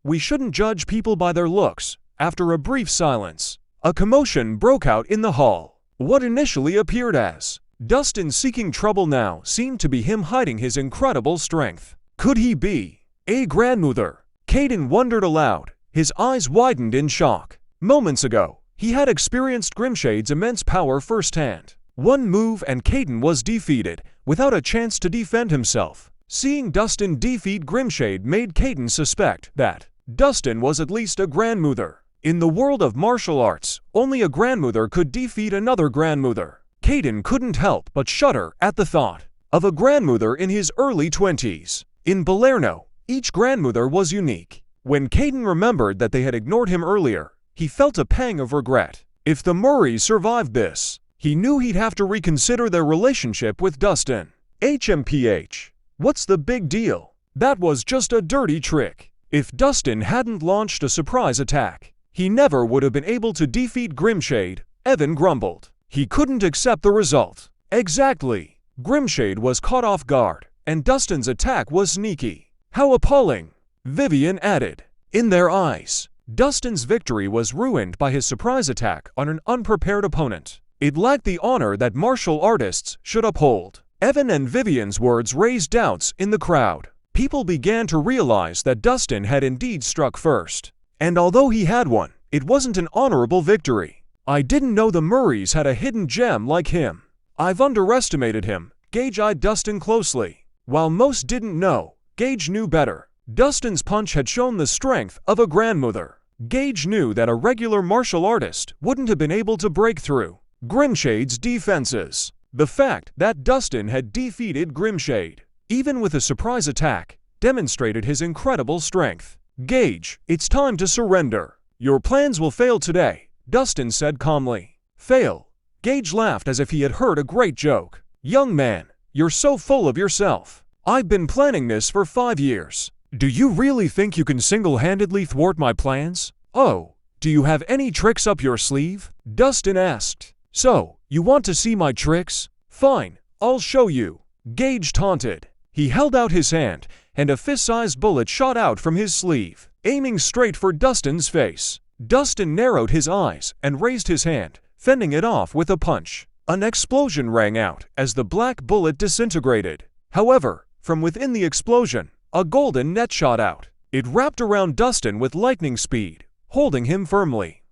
We shouldn't judge people by their looks. After a brief silence, a commotion broke out in the hall. What initially appeared as Dustin seeking trouble now seemed to be him hiding his incredible strength. Could he be a grandmother? Caden wondered aloud. His eyes widened in shock. Moments ago, he had experienced Grimshade's immense power firsthand. One move and Caden was defeated, without a chance to defend himself. Seeing Dustin defeat Grimshade made Caden suspect that Dustin was at least a grandmother. In the world of martial arts, only a grandmother could defeat another grandmother. Caden couldn't help but shudder at the thought of a grandmother in his early 20s. In Balerno, each grandmother was unique. When Caden remembered that they had ignored him earlier, he felt a pang of regret. If the Murrays survived this, he knew he'd have to reconsider their relationship with Dustin. HMPH. What's the big deal? That was just a dirty trick. If Dustin hadn't launched a surprise attack, he never would have been able to defeat Grimshade, Evan grumbled. He couldn't accept the result. Exactly. Grimshade was caught off guard, and Dustin's attack was sneaky. How appalling, Vivian added. In their eyes, Dustin's victory was ruined by his surprise attack on an unprepared opponent. It lacked the honor that martial artists should uphold. Evan and Vivian's words raised doubts in the crowd. People began to realize that Dustin had indeed struck first. And although he had won, it wasn't an honorable victory. I didn't know the Murrays had a hidden gem like him. I've underestimated him. Gage eyed Dustin closely. While most didn't know, Gage knew better. Dustin's punch had shown the strength of a grandmother. Gage knew that a regular martial artist wouldn't have been able to break through Grimshade's defenses. The fact that Dustin had defeated Grimshade, even with a surprise attack, demonstrated his incredible strength. Gage, it's time to surrender. Your plans will fail today, Dustin said calmly. Fail? Gage laughed as if he had heard a great joke. Young man, you're so full of yourself. I've been planning this for 5 years. Do you really think you can single-handedly thwart my plans? Oh, do you have any tricks up your sleeve? Dustin asked. So, you want to see my tricks? Fine, I'll show you. Gage taunted. He held out his hand, and a fist-sized bullet shot out from his sleeve, aiming straight for Dustin's face. Dustin narrowed his eyes and raised his hand, fending it off with a punch. An explosion rang out as the black bullet disintegrated. However, from within the explosion, a golden net shot out. It wrapped around Dustin with lightning speed, holding him firmly.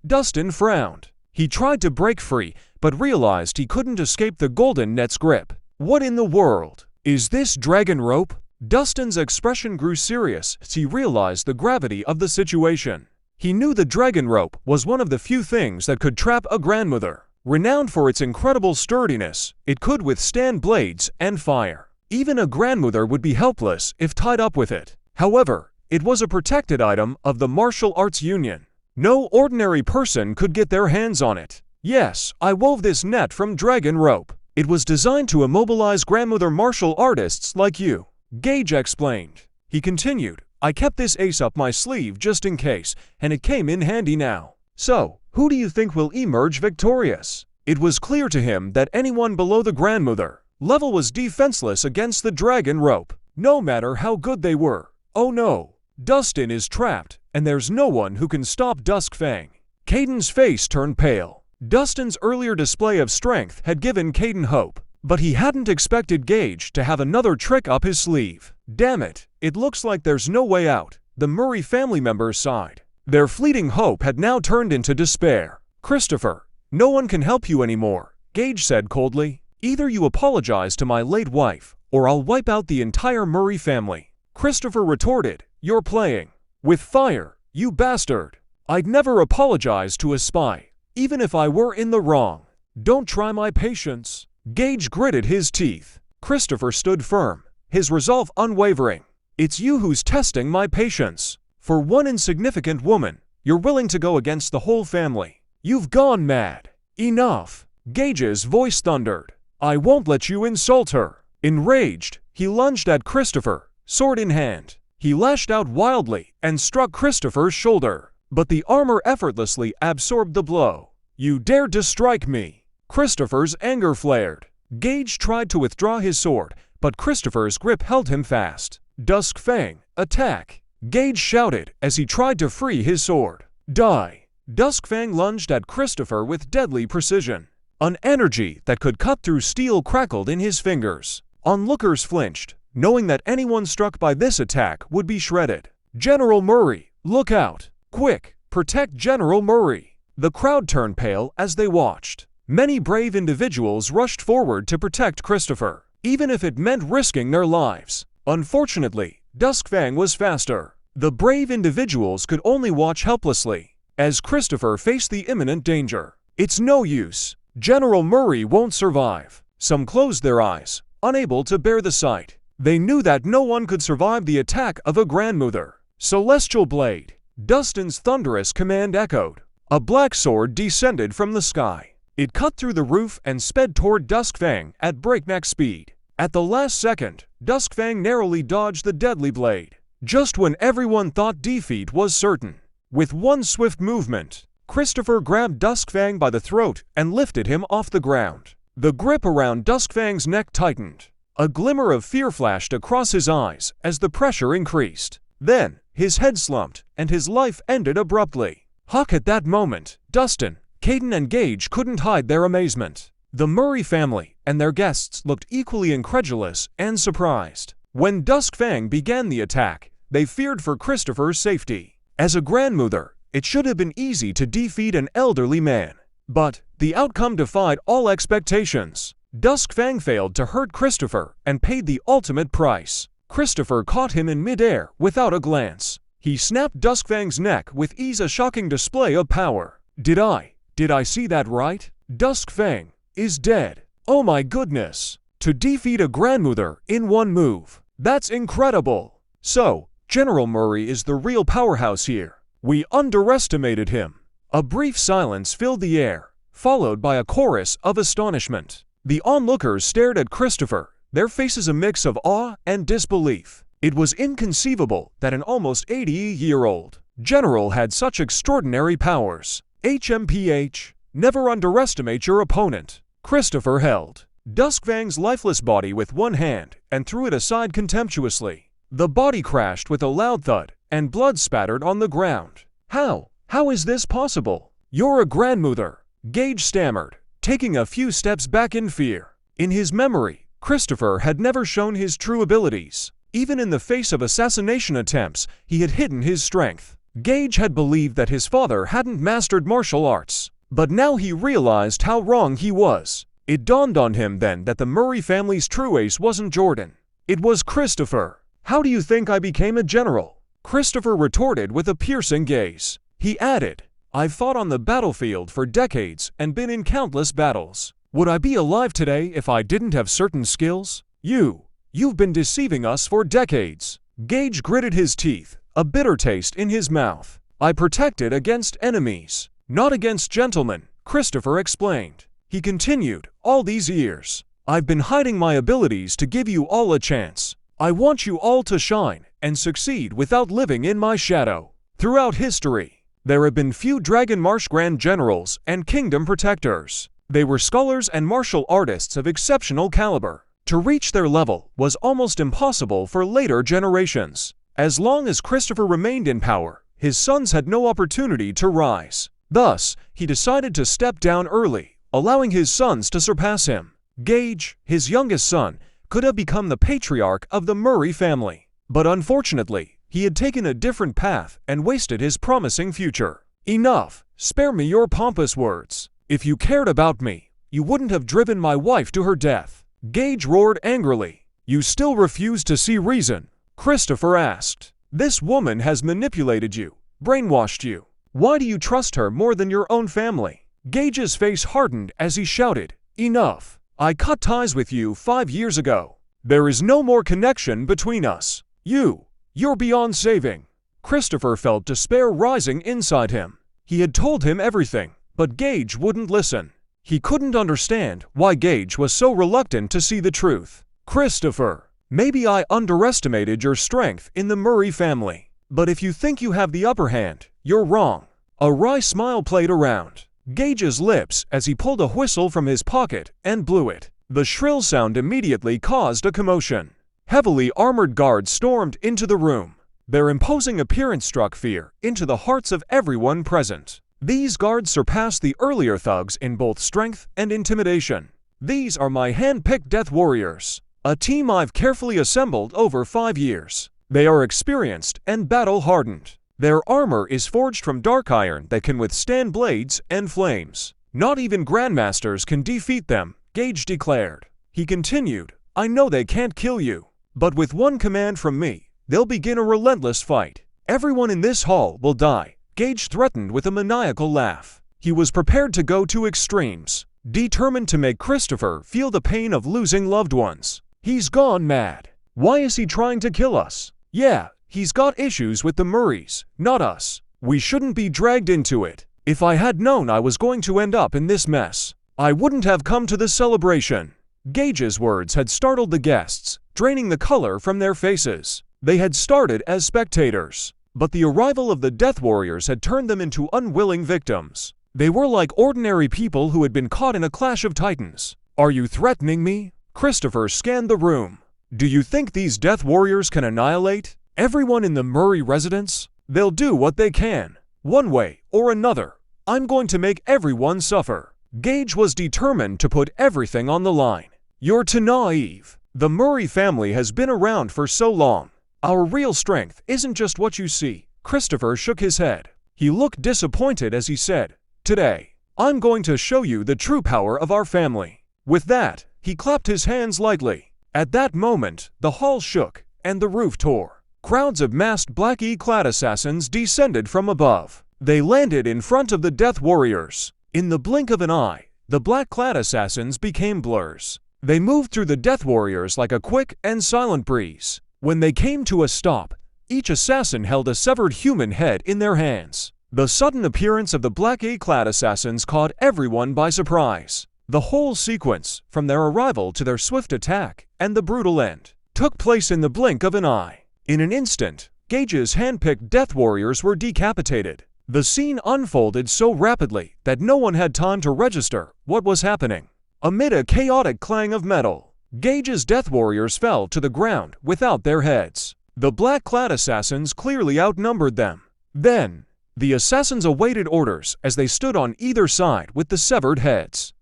Dustin frowned. He tried to break free, but realized he couldn't escape the golden net's grip. What in the world? Is this dragon rope? Dustin's expression grew serious as he realized the gravity of the situation. He knew the dragon rope was one of the few things that could trap a grandmother. Renowned for its incredible sturdiness, it could withstand blades and fire. Even a grandmother would be helpless if tied up with it. However, it was a protected item of the Martial Arts Union. No ordinary person could get their hands on it. Yes, I wove this net from dragon rope. It was designed to immobilize grandmother martial artists like you, Gage explained. He continued, I kept this ace up my sleeve just in case, and it came in handy now. So, who do you think will emerge victorious? It was clear to him that anyone below the grandmother level was defenseless against the dragon rope, no matter how good they were. Oh no, Dustin is trapped, and there's no one who can stop Duskfang. Caden's face turned pale. Dustin's earlier display of strength had given Caden hope, but he hadn't expected Gage to have another trick up his sleeve. Damn it, it looks like there's no way out, the Murray family members sighed. Their fleeting hope had now turned into despair. Christopher, no one can help you anymore, Gage said coldly. Either you apologize to my late wife, or I'll wipe out the entire Murray family. Christopher retorted, you're playing with fire, you bastard. I'd never apologize to a spy, even if I were in the wrong. Don't try my patience. Gage gritted his teeth. Christopher stood firm, his resolve unwavering. It's you who's testing my patience. For one insignificant woman, you're willing to go against the whole family. You've gone mad. Enough. Gage's voice thundered. I won't let you insult her. Enraged, he lunged at Christopher, sword in hand. He lashed out wildly and struck Christopher's shoulder, but the armor effortlessly absorbed the blow. You dared to strike me. Christopher's anger flared. Gage tried to withdraw his sword, but Christopher's grip held him fast. Duskfang, attack. Gage shouted as he tried to free his sword. Die! Duskfang lunged at Christopher with deadly precision. An energy that could cut through steel crackled in his fingers. Onlookers flinched, knowing that anyone struck by this attack would be shredded. General Murray, look out! Quick, protect General Murray! The crowd turned pale as they watched. Many brave individuals rushed forward to protect Christopher, even if it meant risking their lives. Unfortunately, Duskfang was faster. The brave individuals could only watch helplessly as Christopher faced the imminent danger. It's no use. General Murray won't survive. Some closed their eyes, unable to bear the sight. They knew that no one could survive the attack of a grandmother. Celestial Blade. Dustin's thunderous command echoed. A black sword descended from the sky. It cut through the roof and sped toward Duskfang at breakneck speed. At the last second, Duskfang narrowly dodged the deadly blade, just when everyone thought defeat was certain. With one swift movement, Christopher grabbed Duskfang by the throat and lifted him off the ground. The grip around Duskfang's neck tightened. A glimmer of fear flashed across his eyes as the pressure increased. Then, his head slumped and his life ended abruptly. Huck, at that moment, Dustin, Caden and Gage couldn't hide their amazement. The Murray family and their guests looked equally incredulous and surprised. When Duskfang began the attack, they feared for Christopher's safety. As a grandmother, it should have been easy to defeat an elderly man. But the outcome defied all expectations. Duskfang failed to hurt Christopher and paid the ultimate price. Christopher caught him in midair without a glance. He snapped Duskfang's neck with ease, a shocking display of power. Did I see that right? Duskfang is dead. Oh my goodness. To defeat a grandmother in one move. That's incredible. So, General Murray is the real powerhouse here. We underestimated him. A brief silence filled the air, followed by a chorus of astonishment. The onlookers stared at Christopher, their faces a mix of awe and disbelief. It was inconceivable that an almost 80-year-old general had such extraordinary powers. HMPH, never underestimate your opponent. Christopher held Duskfang's lifeless body with one hand and threw it aside contemptuously. The body crashed with a loud thud, and blood spattered on the ground. How is this possible? You're a grandmother, Gage stammered, taking a few steps back in fear. In his memory, Christopher had never shown his true abilities. Even in the face of assassination attempts, he had hidden his strength. Gage had believed that his father hadn't mastered martial arts, but now he realized how wrong he was. It dawned on him then that the Murray family's true ace wasn't Jordan. It was Christopher. How do you think I became a general? Christopher retorted with a piercing gaze. He added, I've fought on the battlefield for decades and been in countless battles. Would I be alive today if I didn't have certain skills? You've been deceiving us for decades. Gage gritted his teeth, a bitter taste in his mouth. I protected against enemies, not against gentlemen, Christopher explained. He continued, all these years, I've been hiding my abilities to give you all a chance. I want you all to shine and succeed without living in my shadow. Throughout history, there have been few Dragon Marsh Grand Generals and Kingdom Protectors. They were scholars and martial artists of exceptional caliber. To reach their level was almost impossible for later generations. As long as Christopher remained in power, his sons had no opportunity to rise. Thus, he decided to step down early, allowing his sons to surpass him. Gage, his youngest son, could have become the patriarch of the Murray family. But unfortunately, he had taken a different path and wasted his promising future. Enough! Spare me your pompous words. If you cared about me, you wouldn't have driven my wife to her death. Gage roared angrily. You still refuse to see reason? Christopher asked. This woman has manipulated you, brainwashed you. Why do you trust her more than your own family? Gage's face hardened as he shouted, Enough! I cut ties with you 5 years ago. There is no more connection between us. You're beyond saving. Christopher felt despair rising inside him. He had told him everything, but Gage wouldn't listen. He couldn't understand why Gage was so reluctant to see the truth. Christopher, maybe I underestimated your strength in the Murray family. But if you think you have the upper hand, you're wrong. A wry smile played around Gage's lips as he pulled a whistle from his pocket and blew it. The shrill sound immediately caused a commotion. Heavily armored guards stormed into the room. Their imposing appearance struck fear into the hearts of everyone present. These guards surpassed the earlier thugs in both strength and intimidation. These are my hand-picked Death Warriors, a team I've carefully assembled over 5 years. They are experienced and battle-hardened. Their armor is forged from dark iron that can withstand blades and flames. Not even grandmasters can defeat them, Gage declared. He continued, I know they can't kill you, but with one command from me, they'll begin a relentless fight. Everyone in this hall will die, Gage threatened with a maniacal laugh. He was prepared to go to extremes, determined to make Christopher feel the pain of losing loved ones. He's gone mad. Why is he trying to kill us? Yeah, he's got issues with the Murrays, not us. We shouldn't be dragged into it. If I had known I was going to end up in this mess, I wouldn't have come to the celebration. Gage's words had startled the guests, draining the color from their faces. They had started as spectators, but the arrival of the Death Warriors had turned them into unwilling victims. They were like ordinary people who had been caught in a clash of titans. Are you threatening me? Christopher scanned the room. Do you think these Death Warriors can annihilate everyone in the Murray residence? They'll do what they can, one way or another. I'm going to make everyone suffer. Gage was determined to put everything on the line. You're too naive. The Murray family has been around for so long. Our real strength isn't just what you see. Christopher shook his head. He looked disappointed as he said, Today, I'm going to show you the true power of our family. With that, he clapped his hands lightly. At that moment, the hall shook, and the roof tore. Crowds of masked black-clad assassins descended from above. They landed in front of the Death Warriors. In the blink of an eye, the black-clad assassins became blurs. They moved through the Death Warriors like a quick and silent breeze. When they came to a stop, each assassin held a severed human head in their hands. The sudden appearance of the black-clad assassins caught everyone by surprise. The whole sequence, from their arrival to their swift attack and the brutal end, took place in the blink of an eye. In an instant, Gage's hand-picked Death Warriors were decapitated. The scene unfolded so rapidly that no one had time to register what was happening. Amid a chaotic clang of metal, Gage's Death Warriors fell to the ground without their heads. The black-clad assassins clearly outnumbered them. Then, the assassins awaited orders as they stood on either side with the severed heads.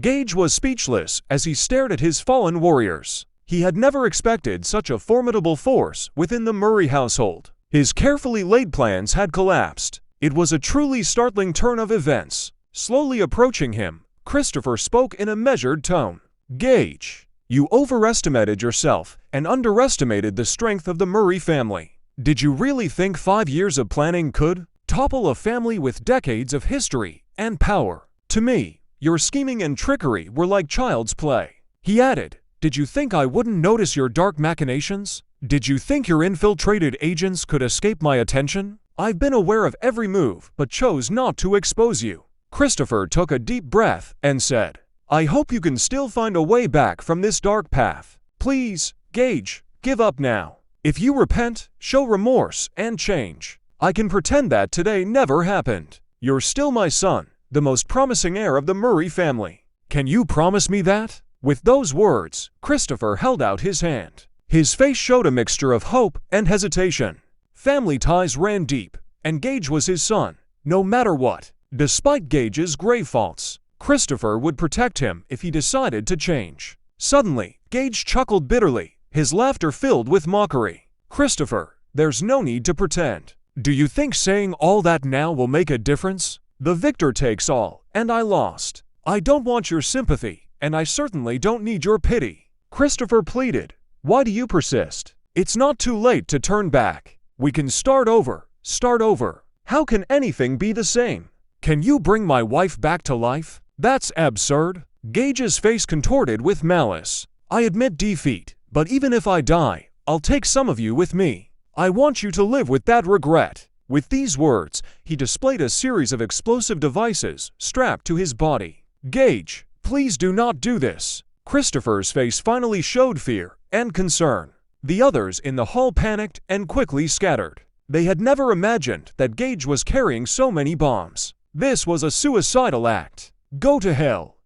Gage was speechless as he stared at his fallen warriors. He had never expected such a formidable force within the Murray household. His carefully laid plans had collapsed. It was a truly startling turn of events. Slowly approaching him, Christopher spoke in a measured tone. Gage, you overestimated yourself and underestimated the strength of the Murray family. Did you really think 5 years of planning could topple a family with decades of history and power? To me, your scheming and trickery were like child's play. He added, Did you think I wouldn't notice your dark machinations? Did you think your infiltrated agents could escape my attention? I've been aware of every move, but chose not to expose you. Christopher took a deep breath and said, I hope you can still find a way back from this dark path. Please, Gage, give up now. If you repent, show remorse, and change, I can pretend that today never happened. You're still my son, the most promising heir of the Murray family. Can you promise me that? With those words, Christopher held out his hand. His face showed a mixture of hope and hesitation. Family ties ran deep, and Gage was his son, no matter what. Despite Gage's grave faults, Christopher would protect him if he decided to change. Suddenly, Gage chuckled bitterly, his laughter filled with mockery. Christopher, there's no need to pretend. Do you think saying all that now will make a difference? The victor takes all, and I lost. I don't want your sympathy, and I certainly don't need your pity. Christopher pleaded. Why do you persist? It's not too late to turn back. We can start over. How can anything be the same? Can you bring my wife back to life? That's absurd. Gage's face contorted with malice. I admit defeat, but even if I die, I'll take some of you with me. I want you to live with that regret. With these words, he displayed a series of explosive devices strapped to his body. Gage, please do not do this. Christopher's face finally showed fear and concern. The others in the hall panicked and quickly scattered. They had never imagined that Gage was carrying so many bombs. This was a suicidal act. Go to hell.